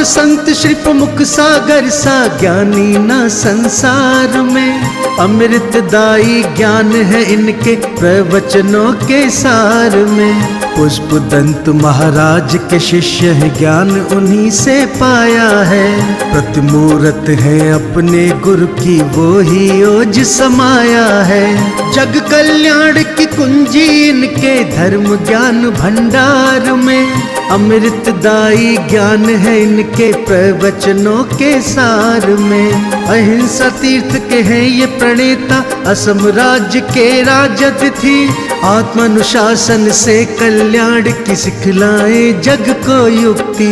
संत श्री प्रमुख सागर सा ज्ञानी ना संसार में, अमृतदायी ज्ञान है इनके प्रवचनों के सार में। पुष्प दंत महाराज के शिष्य है, ज्ञान उन्हीं से पाया है। प्रतिमूर्त है अपने गुरु की, वो ही ओज समाया है। जग कल्याण की कुंजी इनके धर्म ज्ञान भंडार में, अमृतदायी ज्ञान है इनके प्रवचनों के सार में। अहिंसा तीर्थ के हैं ये प्रणेता, असम राज्य के राजतिथि। आत्मानुशासन से कल्याण की सिखलाए जग को युक्ति।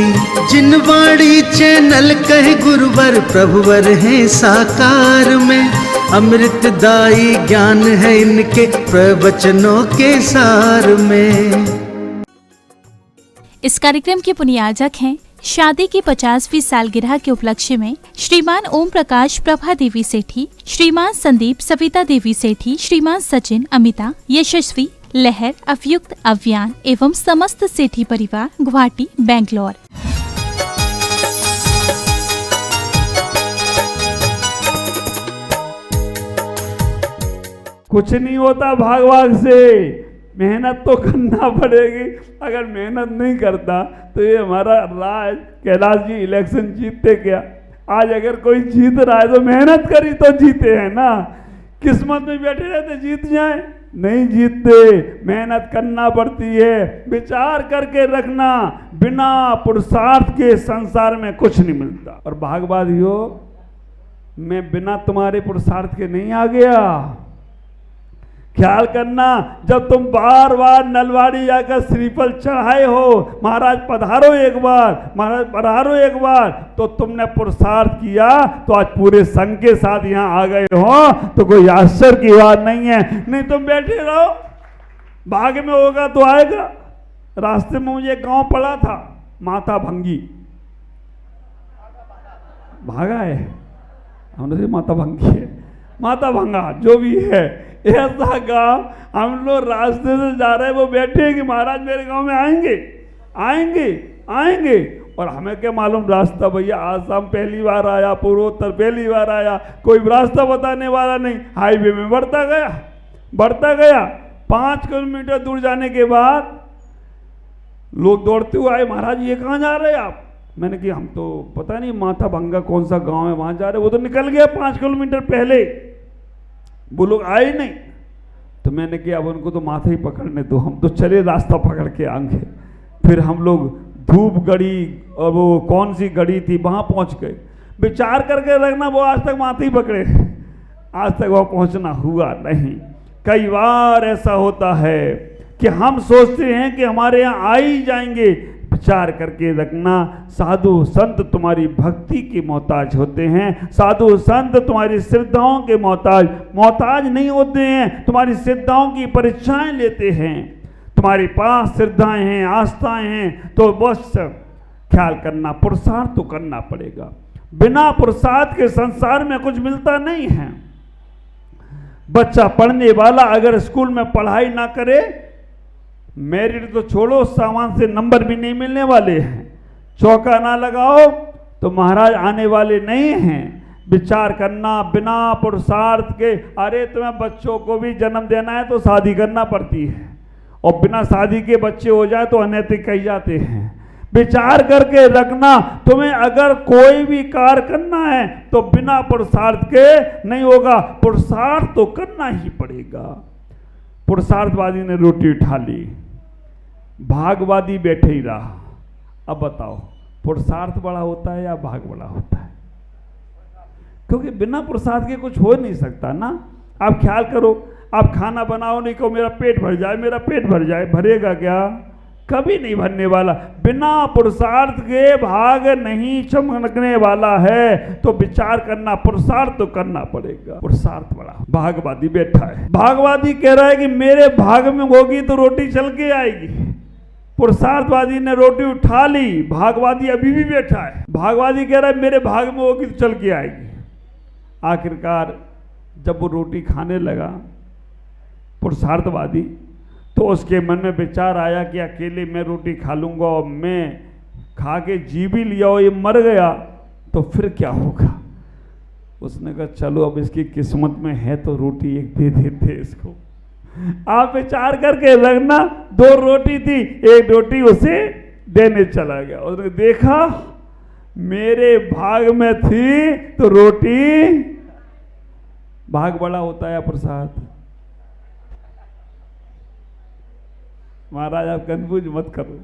जिन वाणी चैनल कहे गुरुवर, प्रभुवर है साकार में, अमृतदायी ज्ञान है इनके प्रवचनों के सार में। इस कार्यक्रम के पुण्याजक हैं शादी की 50वीं सालगिरह के उपलक्ष्य में श्रीमान ओम प्रकाश प्रभा देवी सेठी, श्रीमान संदीप सविता देवी सेठी, श्रीमान सचिन अमिता यशस्वी लहर अवयुक्त अव्यान एवं समस्त सेठी परिवार गुवाहाटी बेंगलोर। कुछ नहीं होता भाग भाग से, मेहनत तो करना पड़ेगी। अगर मेहनत नहीं करता तो ये हमारा राज कैलाश जी इलेक्शन जीतते क्या? आज अगर कोई जीत रहा है तो मेहनत करी तो जीते हैं ना। किस्मत में बैठे रहते जीत जाए, नहीं जीतते। मेहनत करना पड़ती है, विचार करके रखना। बिना पुरुषार्थ के संसार में कुछ नहीं मिलता। और भागवादियों, मैं बिना तुम्हारे पुरुषार्थ के नहीं आ गया। ख्याल करना, जब तुम बार बार नलवाड़ी जाकर श्रीफल चढ़ाए हो, महाराज पधारो एक बार, महाराज पधारो एक बार, तो तुमने पुरुषार्थ किया तो आज पूरे संघ के साथ यहाँ आ गए हो, तो कोई आश्चर्य की बात नहीं है। नहीं तुम बैठे रहो, भाग्य में होगा तो आएगा। रास्ते में मुझे एक गांव पड़ा था, माता भंगी, भागा है, हमने माता भंगी है, माता भंगा जो भी है, ऐसा गांव। हम लोग रास्ते से जा रहे हैं, वो बैठे हैं कि महाराज मेरे गांव में आएंगे आएंगे आएंगे। और हमें क्या मालूम रास्ता, भैया आसाम पहली बार आया, पूर्वोत्तर पहली बार आया, कोई रास्ता बताने वाला नहीं। हाईवे में बढ़ता गया 5 किलोमीटर दूर जाने के बाद लोग दौड़ते हुए आए, महाराज ये कहाँ जा रहे हैं आप? मैंने कहा हम तो पता नहीं माता भंगा कौन सा गांव है वहां जा रहे। वो तो निकल गया 5 किलोमीटर पहले, वो लोग आए नहीं। तो मैंने कहा अब उनको तो माथा ही पकड़ने दो, हम तो चले रास्ता पकड़ के आएंगे। फिर हम लोग धूप गड़ी और वो कौन सी गड़ी थी वहां पहुंच गए। विचार करके रखना, वो आज तक माथा ही पकड़े, आज तक वहां पहुंचना हुआ नहीं। कई बार ऐसा होता है कि हम सोचते हैं कि हमारे यहाँ आ ही जाएंगे। विचार करके रखना, साधु संत तुम्हारी भक्ति के मोहताज होते हैं, साधु संत तुम्हारी श्रद्धाओं के मोहताज नहीं होते हैं, तुम्हारी श्रद्धाओं की परीक्षाएं लेते हैं। तुम्हारे पास श्रद्धाएं हैं, आस्थाएं हैं, तो बस ख्याल करना, पुरुषार्थ तो करना पड़ेगा। बिना पुरुषार्थ के संसार में कुछ मिलता नहीं है। बच्चा पढ़ने वाला अगर स्कूल में पढ़ाई ना करे, मेरिट तो छोड़ो, सामान से नंबर भी नहीं मिलने वाले हैं। चौका ना लगाओ तो महाराज आने वाले नहीं हैं। विचार करना, बिना पुरुषार्थ के। अरे तुम्हें बच्चों को भी जन्म देना है तो शादी करना पड़ती है, और बिना शादी के बच्चे हो जाए तो अनैतिक कही जाते हैं। विचार करके रखना, तुम्हें अगर कोई भी कार्य करना है तो बिना पुरुषार्थ के नहीं होगा, पुरुषार्थ तो करना ही पड़ेगा। पुरुषार्थवादी ने रोटी उठा ली, भागवादी बैठे ही रहा। अब बताओ पुरुषार्थ बड़ा होता है या भाग बड़ा होता है? क्योंकि बिना पुरुषार्थ के कुछ हो नहीं सकता ना। आप ख्याल करो, आप खाना बनाओ, नहीं कहो मेरा पेट भर जाए, मेरा पेट भर जाए, भरेगा क्या? कभी नहीं भरने वाला। बिना पुरुषार्थ के भाग नहीं चमकने वाला है। तो विचार करना, पुरुषार्थ तो करना पड़ेगा। पुरुषार्थ बड़ा। भागवादी बैठा है, भागवादी कह रहा है कि मेरे भाग में होगी तो रोटी चल के आएगी। पुरुषार्थवादी ने रोटी उठा ली, भागवादी अभी भी बैठा है। भागवादी कह रहा है मेरे भाग में होगी तो चल के आएगी। आखिरकार जब वो रोटी खाने लगा पुरुषार्थवादी, तो उसके मन में विचार आया कि अकेले मैं रोटी खा लूँगा और मैं खा के जी भी लिया हो, ये मर गया तो फिर क्या होगा? उसने कहा चलो अब इसकी किस्मत में है तो रोटी एक दे देते इसको। आप विचार करके रखना, 2 रोटी थी, 1 रोटी उसे देने चला गया। उसने देखा मेरे भाग में थी तो रोटी, भाग बड़ा होता है या प्रसाद? महाराज आप कंफ्यूज मत करो,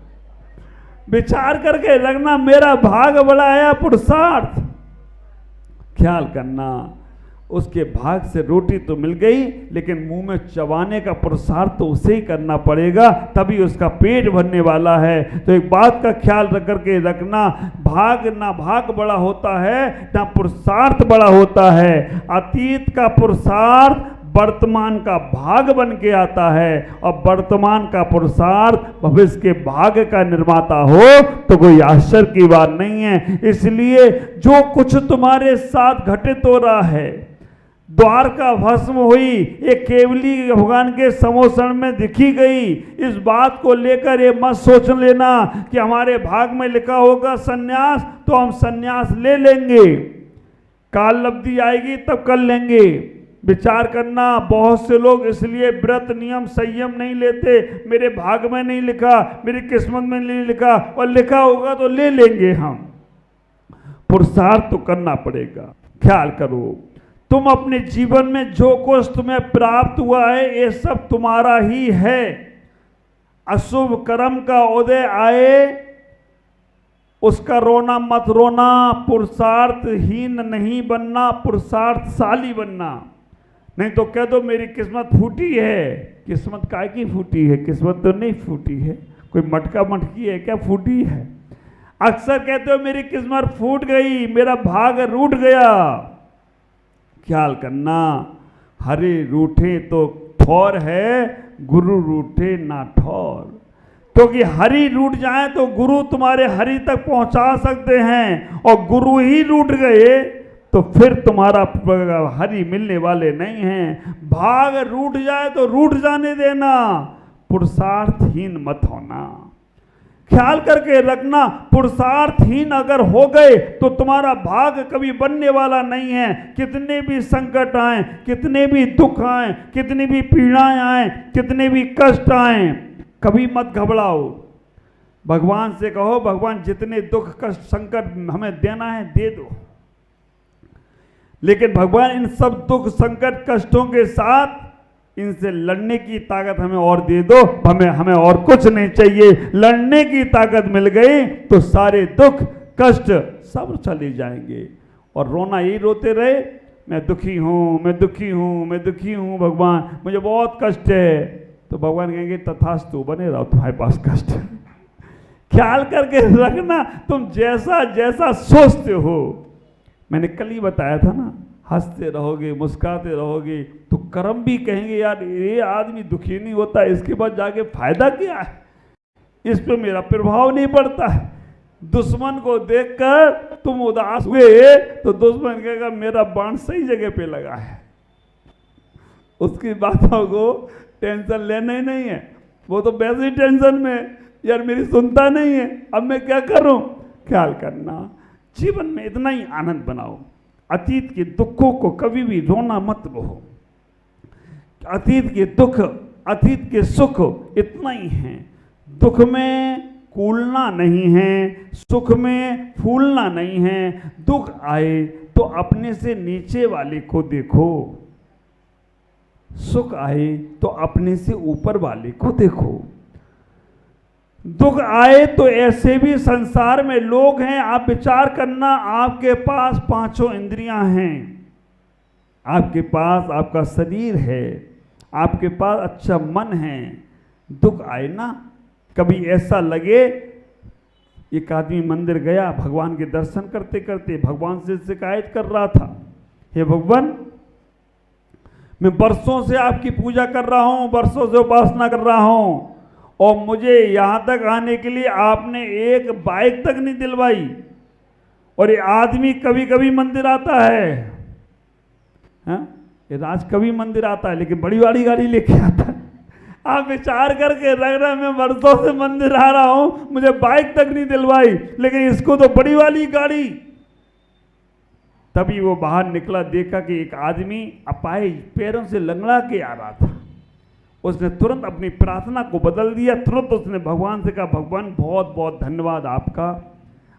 विचार करके रखना, मेरा भाग बड़ा है या पुरुषार्थ? ख्याल करना, उसके भाग से रोटी तो मिल गई, लेकिन मुंह में चबाने का पुरुषार्थ तो उसे ही करना पड़ेगा, तभी उसका पेट भरने वाला है। तो एक बात का ख्याल रख करके रखना, भाग ना भाग बड़ा होता है ना पुरुषार्थ बड़ा होता है। अतीत का पुरुषार्थ वर्तमान का भाग बन के आता है, और वर्तमान का पुरुषार्थ भविष्य के भाग्य का निर्माता हो तो कोई आश्चर्य की बात नहीं है। इसलिए जो कुछ तुम्हारे साथ घटित हो रहा है, द्वारका भस्म हुई, एक केवली भगवान के समोषण में दिखी गई, इस बात को लेकर ये मत सोच लेना कि हमारे भाग में लिखा होगा सन्यास तो हम सन्यास ले लेंगे, काल लब्धि आएगी तब कर लेंगे। विचार करना, बहुत से लोग इसलिए व्रत नियम संयम नहीं लेते, मेरे भाग में नहीं लिखा, मेरी किस्मत में नहीं लिखा, और लिखा होगा तो ले लेंगे हम। पुरुषार्थ तो करना पड़ेगा। ख्याल करो, तुम अपने जीवन में जो कुछ तुम्हें प्राप्त हुआ है ये सब तुम्हारा ही है। अशुभ कर्म का उदय आए उसका रोना मत रोना, पुरुषार्थहीन नहीं बनना, पुरुषार्थशाली बनना। नहीं तो कह दो मेरी किस्मत फूटी है। किस्मत काय की फूटी है? किस्मत तो नहीं फूटी है, कोई मटका मटकी है क्या फूटी है? अक्सर कहते हो मेरी किस्मत फूट गई, मेरा भाग रूठ गया। ख्याल करना, हरि रूठे तो ठौर है, गुरु रूठे ना ठौर। क्योंकि हरि रूठ जाए तो गुरु तुम्हारे हरि तक पहुंचा सकते हैं, और गुरु ही रूठ गए तो फिर तुम्हारा हरि मिलने वाले नहीं हैं। भाग रूठ जाए तो रूठ जाने देना, पुरुषार्थहीन मत होना। ख्याल करके रखना, पुरुषार्थहीन अगर हो गए तो तुम्हारा भाग कभी बनने वाला नहीं है। कितने भी संकट आए, कितने भी दुख आए, कितनी भी पीड़ाएं आए, कितने भी कष्ट आए, कभी मत घबराओ। भगवान से कहो भगवान जितने दुख कष्ट संकट हमें देना है दे दो, लेकिन भगवान इन सब दुख संकट कष्टों के साथ इनसे लड़ने की ताकत हमें और दे दो। हमें और कुछ नहीं चाहिए। लड़ने की ताकत मिल गई तो सारे दुख कष्ट सब चले जाएंगे, और रोना यही रोते रहे मैं दुखी हूँ, मैं दुखी हूँ, मैं दुखी हूँ भगवान, मुझे बहुत कष्ट है। तो भगवान कहेंगे तथास्तु, बने रहो तुम्हारे पास कष्ट। ख्याल करके रखना, तुम जैसा जैसा सोचते हो, मैंने कल ही बताया था ना, हंसते रहोगे मुस्कुराते रहोगे तो कर्म भी कहेंगे यार ये आदमी दुखी नहीं होता, इसके बाद जाके फायदा क्या है, इस पे मेरा प्रभाव नहीं पड़ता है। दुश्मन को देखकर तुम उदास हुए तो दुश्मन कहेगा मेरा बाण सही जगह पे लगा है, उसकी बातों को टेंशन लेना ही नहीं है, वो तो वैसे ही टेंशन में यार मेरी सुनता नहीं है, अब मैं क्या करूं। ख्याल करना, जीवन में इतना ही आनंद बनाओ। अतीत के दुखों को कभी भी रोना मत बहो। अतीत के दुख, अतीत के सुख इतना ही है। दुख में कूलना नहीं है, सुख में फूलना नहीं है। दुख आए तो अपने से नीचे वाले को देखो, सुख आए तो अपने से ऊपर वाले को देखो। दुख आए तो ऐसे भी संसार में लोग हैं, आप विचार करना, आपके पास 5 इंद्रियां हैं, आपके पास आपका शरीर है, आपके पास अच्छा मन है। दुख आए ना, कभी ऐसा लगे, एक आदमी मंदिर गया, भगवान के दर्शन करते करते भगवान से शिकायत कर रहा था, हे भगवान मैं वर्षों से आपकी पूजा कर रहा हूं, वर्षों से उपासना कर रहा हूं, और मुझे यहाँ तक आने के लिए आपने एक बाइक तक नहीं दिलवाई, और ये आदमी कभी कभी मंदिर आता है, हाँ? ये राज कभी मंदिर आता है लेकिन बड़ी बड़ी गाड़ी लेके आता है। आप विचार करके रख रहे, मैं वर्षों से मंदिर आ रहा हूं, मुझे बाइक तक नहीं दिलवाई, लेकिन इसको तो बड़ी वाली गाड़ी। तभी वो बाहर निकला, देखा कि एक आदमी अपाहिज पैरों से लंगड़ा के आ रहा था। उसने तुरंत अपनी प्रार्थना को बदल दिया। तुरंत उसने भगवान से कहा, भगवान बहुत बहुत धन्यवाद आपका,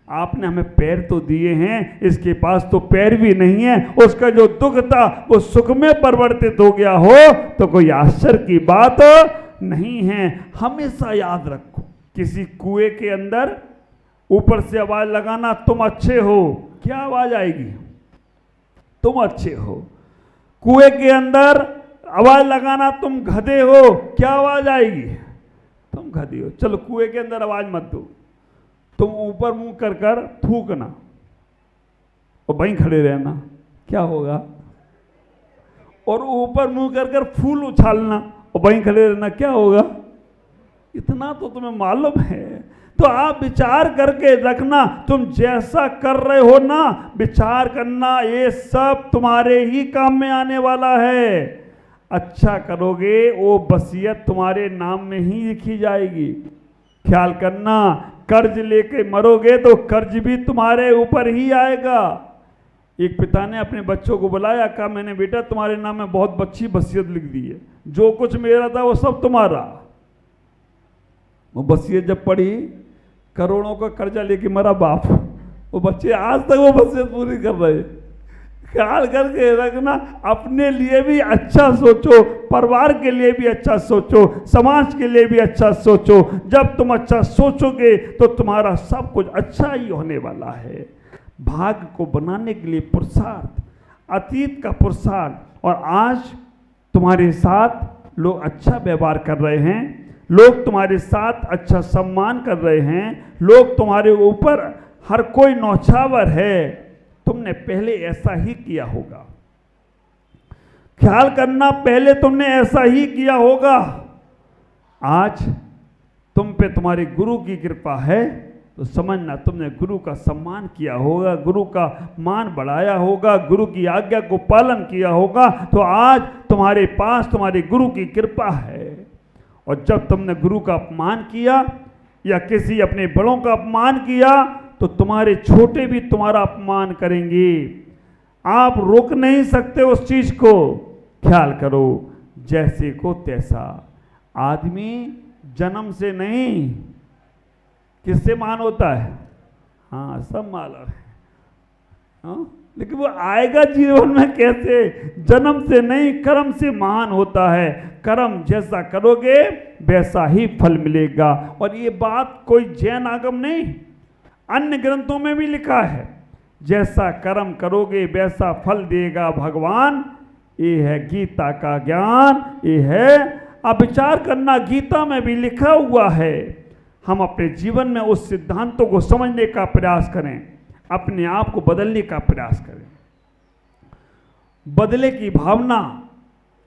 आपने हमें पैर तो दिए हैं, इसके पास तो पैर भी नहीं है। उसका जो दुख था वो सुख में परिवर्तित हो गया हो तो कोई आश्चर्य की बात नहीं है। हमेशा याद रखो, किसी कुएं के अंदर ऊपर से आवाज लगाना तुम अच्छे हो, क्या आवाज आएगी? तुम अच्छे हो। कुएं के अंदर आवाज लगाना तुम गधे हो, क्या आवाज आएगी? तुम गधे हो। चलो कुएं के अंदर आवाज मत दो, तुम ऊपर मुंह कर कर थूकना और वहीं खड़े रहना, क्या होगा? और ऊपर मुंह कर कर फूल उछालना और वहीं खड़े रहना, क्या होगा? इतना तो तुम्हें मालूम है। तो आप विचार करके रखना, तुम जैसा कर रहे हो ना, विचार करना, ये सब तुम्हारे ही काम में आने वाला है। अच्छा करोगे वो वसीयत तुम्हारे नाम में ही लिखी जाएगी। ख्याल करना, कर्ज लेके मरोगे तो कर्ज भी तुम्हारे ऊपर ही आएगा। एक पिता ने अपने बच्चों को बुलाया, कहा मैंने बेटा तुम्हारे नाम में बहुत अच्छी वसीयत लिख दी है, जो कुछ मेरा था वो सब तुम्हारा। वो वसीयत जब पढ़ी, करोड़ों का कर्जा लेके मरा बाप। वो बच्चे आज तक वो वसीयत पूरी कर रहे। ख्याल करके रखना, अपने लिए भी अच्छा सोचो, परिवार के लिए भी अच्छा सोचो, समाज के लिए भी अच्छा सोचो। जब तुम अच्छा सोचोगे तो तुम्हारा सब कुछ अच्छा ही होने वाला है। भाग्य को बनाने के लिए पुरुषार्थ, अतीत का पुरुषार्थ, और आज तुम्हारे साथ लोग अच्छा व्यवहार कर रहे हैं, लोग तुम्हारे साथ अच्छा सम्मान कर रहे हैं, लोग तुम्हारे ऊपर हर कोई नौछावर है, तुमने पहले ऐसा ही किया होगा। ख्याल करना, पहले तुमने ऐसा ही किया होगा। आज तुम पे तुम्हारे गुरु की कृपा है तो समझना तुमने गुरु का सम्मान किया होगा, गुरु का मान बढ़ाया होगा, गुरु की आज्ञा को पालन किया होगा, तो आज तुम्हारे पास तुम्हारे गुरु की कृपा है। और जब तुमने गुरु का अपमान किया या किसी अपने बड़ों का अपमान किया तो तुम्हारे छोटे भी तुम्हारा अपमान करेंगे। आप रोक नहीं सकते उस चीज को। ख्याल करो, जैसे को तैसा। आदमी जन्म से नहीं, किससे महान होता है? हाँ, सब मालूम है। हाँ? लेकिन वो आएगा जीवन में कैसे? जन्म से नहीं, कर्म से महान होता है। कर्म जैसा करोगे वैसा ही फल मिलेगा। और ये बात कोई जैन आगम नहीं, अन्य ग्रंथों में भी लिखा है, जैसा कर्म करोगे वैसा फल देगा भगवान। ये है गीता का ज्ञान, ये है। अब विचार करना, गीता में भी लिखा हुआ है। हम अपने जीवन में उस सिद्धांतों को समझने का प्रयास करें, अपने आप को बदलने का प्रयास करें। बदले की भावना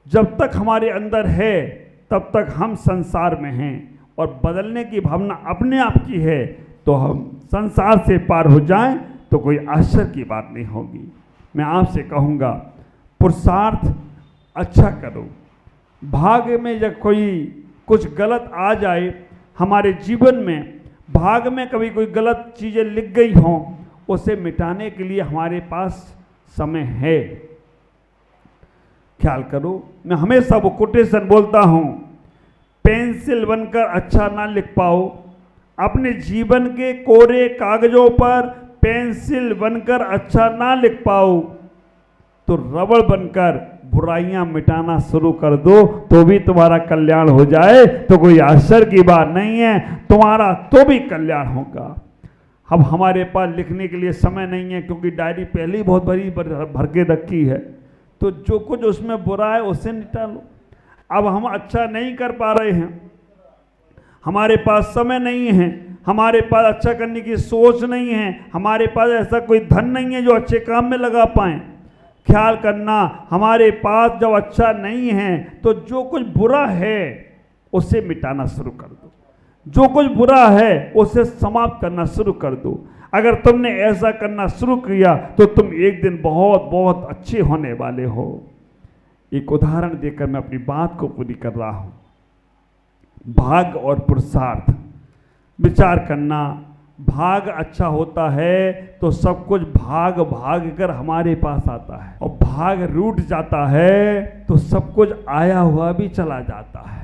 जब तक हमारे अंदर है तब तक हम संसार में हैं, और बदलने की भावना अपने आप की है तो हम संसार से पार हो जाएं तो कोई आश्चर्य की बात नहीं होगी। मैं आपसे कहूँगा, पुरुषार्थ अच्छा करो। भाग्य में जब कोई कुछ गलत आ जाए हमारे जीवन में, भाग्य में कभी कोई गलत चीज़ें लिख गई हों, उसे मिटाने के लिए हमारे पास समय है। ख्याल करो, मैं हमेशा वो कोटेशन बोलता हूँ, पेंसिल बनकर अच्छा ना लिख पाओ, अपने जीवन के कोरे कागजों पर पेंसिल बनकर अच्छा ना लिख पाओ तो रबड़ बनकर बुराइयां मिटाना शुरू कर दो तो भी तुम्हारा कल्याण हो जाए तो कोई आश्चर्य की बात नहीं है, तुम्हारा तो भी कल्याण होगा। अब हमारे पास लिखने के लिए समय नहीं है क्योंकि डायरी पहले ही बहुत बड़ी भर के रखी है, तो जो कुछ उसमें बुरा है उसे निकालो। अब हम अच्छा नहीं कर पा रहे हैं, हमारे पास समय नहीं है, हमारे पास अच्छा करने की सोच नहीं है, हमारे पास ऐसा कोई धन नहीं है जो अच्छे काम में लगा पाएं। ख्याल करना, हमारे पास जब अच्छा नहीं है तो जो कुछ बुरा है उसे मिटाना शुरू कर दो, जो कुछ बुरा है उसे समाप्त करना शुरू कर दो। अगर तुमने ऐसा करना शुरू किया तो तुम एक दिन बहुत बहुत अच्छे होने वाले हो। एक उदाहरण देकर मैं अपनी बात को पूरी कर रहा हूँ। भाग और पुरुषार्थ विचार करना। भाग अच्छा होता है तो सब कुछ भाग भाग कर हमारे पास आता है, और भाग रूठ जाता है तो सब कुछ आया हुआ भी चला जाता है।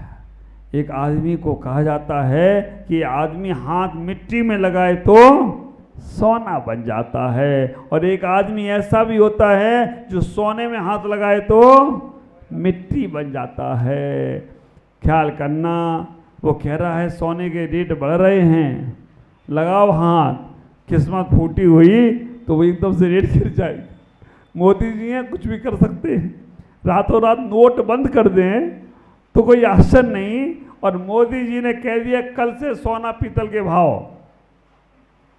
एक आदमी को कहा जाता है कि आदमी हाथ मिट्टी में लगाए तो सोना बन जाता है, और एक आदमी ऐसा भी होता है जो सोने में हाथ लगाए तो मिट्टी बन जाता है। ख्याल करना, वो कह रहा है सोने के रेट बढ़ रहे हैं, लगाओ हाथ, किस्मत फूटी हुई तो वो एकदम से रेट गिर जाएगी। मोदी जी हैं, कुछ भी कर सकते हैं, रातों रात नोट बंद कर दें तो कोई आश्चर्य नहीं। और मोदी जी ने कह दिया कल से सोना पीतल के भाव,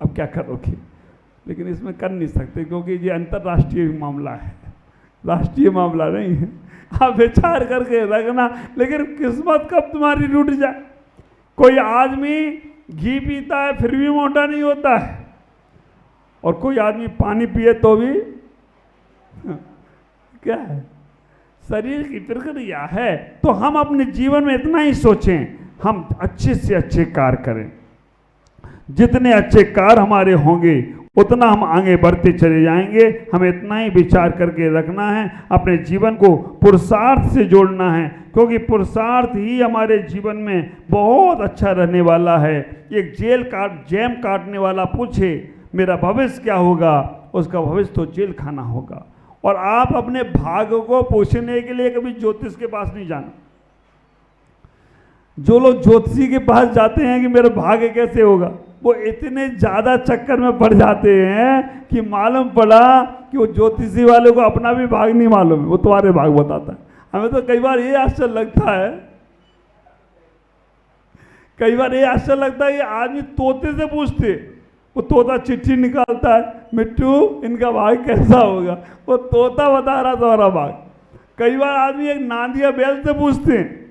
अब क्या करोगे? लेकिन इसमें कर नहीं सकते क्योंकि ये अंतर्राष्ट्रीय मामला है, राष्ट्रीय मामला नहीं है। आप विचार करके रखना, लेकिन किस्मत कब तुम्हारी रूठ जाए। कोई आदमी घी पीता है फिर भी मोटा नहीं होता है, और कोई आदमी पानी पिए तो भी क्या है, शरीर की प्रक्रिया है। तो हम अपने जीवन में इतना ही सोचें, हम अच्छे से अच्छे कार्य करें। जितने अच्छे कार्य हमारे होंगे उतना हम आगे बढ़ते चले जाएंगे। हमें इतना ही विचार करके रखना है, अपने जीवन को पुरुषार्थ से जोड़ना है, क्योंकि पुरुषार्थ ही हमारे जीवन में बहुत अच्छा रहने वाला है। एक जेम काटने वाला पूछे मेरा भविष्य क्या होगा, उसका भविष्य तो जेल खाना होगा। और आप अपने भाग्य को पूछने के लिए कभी ज्योतिष के पास नहीं जाना। जो लोग ज्योतिषी के पास जाते हैं कि मेरा भाग्य कैसे होगा, वो इतने ज़्यादा चक्कर में पड़ जाते हैं कि मालूम पड़ा कि वो ज्योतिषी वाले को अपना भी भाग नहीं मालूम है, वो तुम्हारे भाग बताता है। हमें तो कई बार ये आश्चर्य लगता है, कि आदमी तोते से पूछते, वो तोता चिट्ठी निकालता है, मिट्टू इनका भाग कैसा होगा, वो तोता बता रहा तुम्हारा भाग। कई बार आदमी एक नांदिया बैल से पूछते हैं,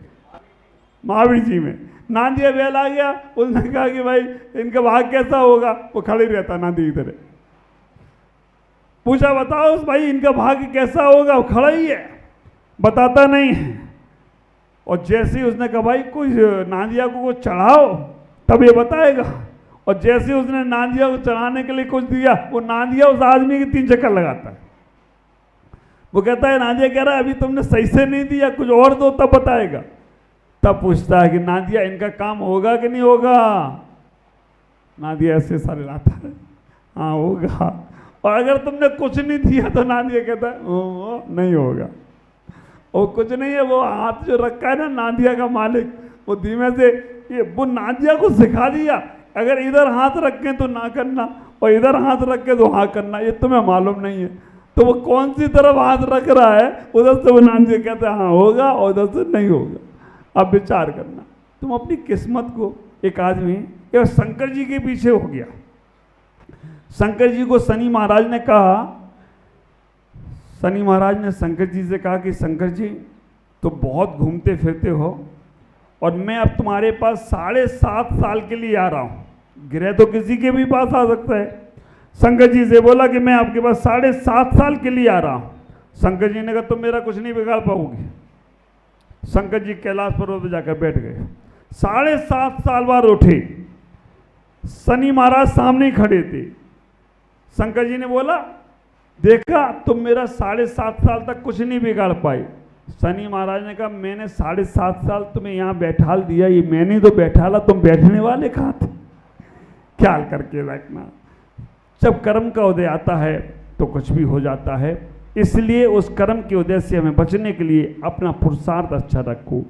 महावीर जी में नांदिया बैल आ गया, उसने कहा कि भाई इनका भाग कैसा होगा, वो खड़े रहता नांदी की तरह। पूछा बताओ भाई इनका भाग्य कैसा होगा, वो खड़ा ही है, बताता नहीं है। और जैसे ही उसने कहा भाई कोई नांदिया को कुछ चढ़ाओ तब ये बताएगा, और जैसे उसने नांदिया को चढ़ाने के लिए कुछ दिया, वो नांदिया उस आदमी के 3 चक्कर लगाता है। वो कहता है, नांदिया कह रहा है अभी तुमने सही से नहीं दिया, कुछ और दो तब बताएगा। तब पूछता है कि नांदिया इनका काम होगा कि नहीं होगा। नांदिया ऐसे सारे लाता है, हाँ होगा। और अगर तुमने कुछ नहीं दिया तो नांदिया कहता है ओ नहीं होगा। वो कुछ नहीं है, वो हाथ जो रखा है ना नांदिया का मालिक, वो धीमे से ये वो नांदिया को सिखा दिया, अगर इधर हाथ रखें तो ना करना और इधर हाथ रखें तो हाँ करना, ये तुम्हें मालूम नहीं है। तो वो कौन सी तरफ हाथ रख रहा है, उधर से वो नांदिया कहता है हाँ होगा और उधर से नहीं होगा। अब विचार करना, तुम अपनी किस्मत को, एक आदमी शंकर जी के पीछे हो गया। शंकर जी को शनि महाराज ने कहा, शनि महाराज ने शंकर जी से कहा कि शंकर जी तो बहुत घूमते फिरते हो और मैं अब तुम्हारे पास 7.5 साल के लिए आ रहा हूँ। ग्रह तो किसी के भी पास आ सकता है। शंकर जी से बोला कि मैं आपके पास 7.5 साल के लिए आ रहा हूँ। शंकर जी ने कहा तुम मेरा कुछ नहीं बिगाड़ पाओगे। शंकर जी कैलाश पर्वत पर जाकर बैठ गए। 7.5 साल बाद उठे, शनि महाराज सामने खड़े थे। शंकर जी ने बोला देखा तुम मेरा 7.5 साल तक कुछ नहीं बिगाड़ पाए। शनि महाराज ने कहा मैंने 7.5 साल तुम्हें यहाँ बैठाल दिया, ये मैंने तो बैठाला, तुम बैठने वाले कहाँ थे। ख्याल करके रखना, जब कर्म का उदय आता है तो कुछ भी हो जाता है। इसलिए उस कर्म के उदय से हमें बचने के लिए अपना पुरुषार्थ अच्छा रखो।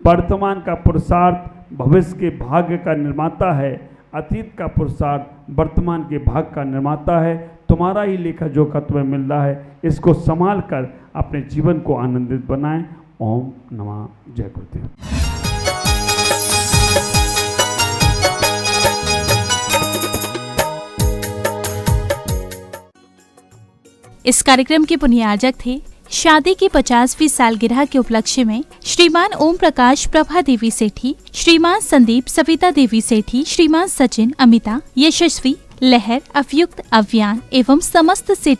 वर्तमान का पुरुषार्थ भविष्य के भाग्य का निर्माता है, अतीत का पुरुषार्थ वर्तमान के भाग्य का निर्माता है। तुम्हारा ही लेखा जोखा तुम्हें मिल रहा है, इसको संभाल कर अपने जीवन को आनंदित बनाएं। ओम नमः जय गुरुदेव। इस कार्यक्रम के पुण्यार्जक थे शादी की 50वीं सालगिरह के उपलक्ष्य में श्रीमान ओम प्रकाश प्रभा देवी सेठी, श्रीमान संदीप सविता देवी सेठी, श्रीमान सचिन, अमिता, यशस्वी, लहर, अवयुक्त, अव्यान एवं समस्त सेठी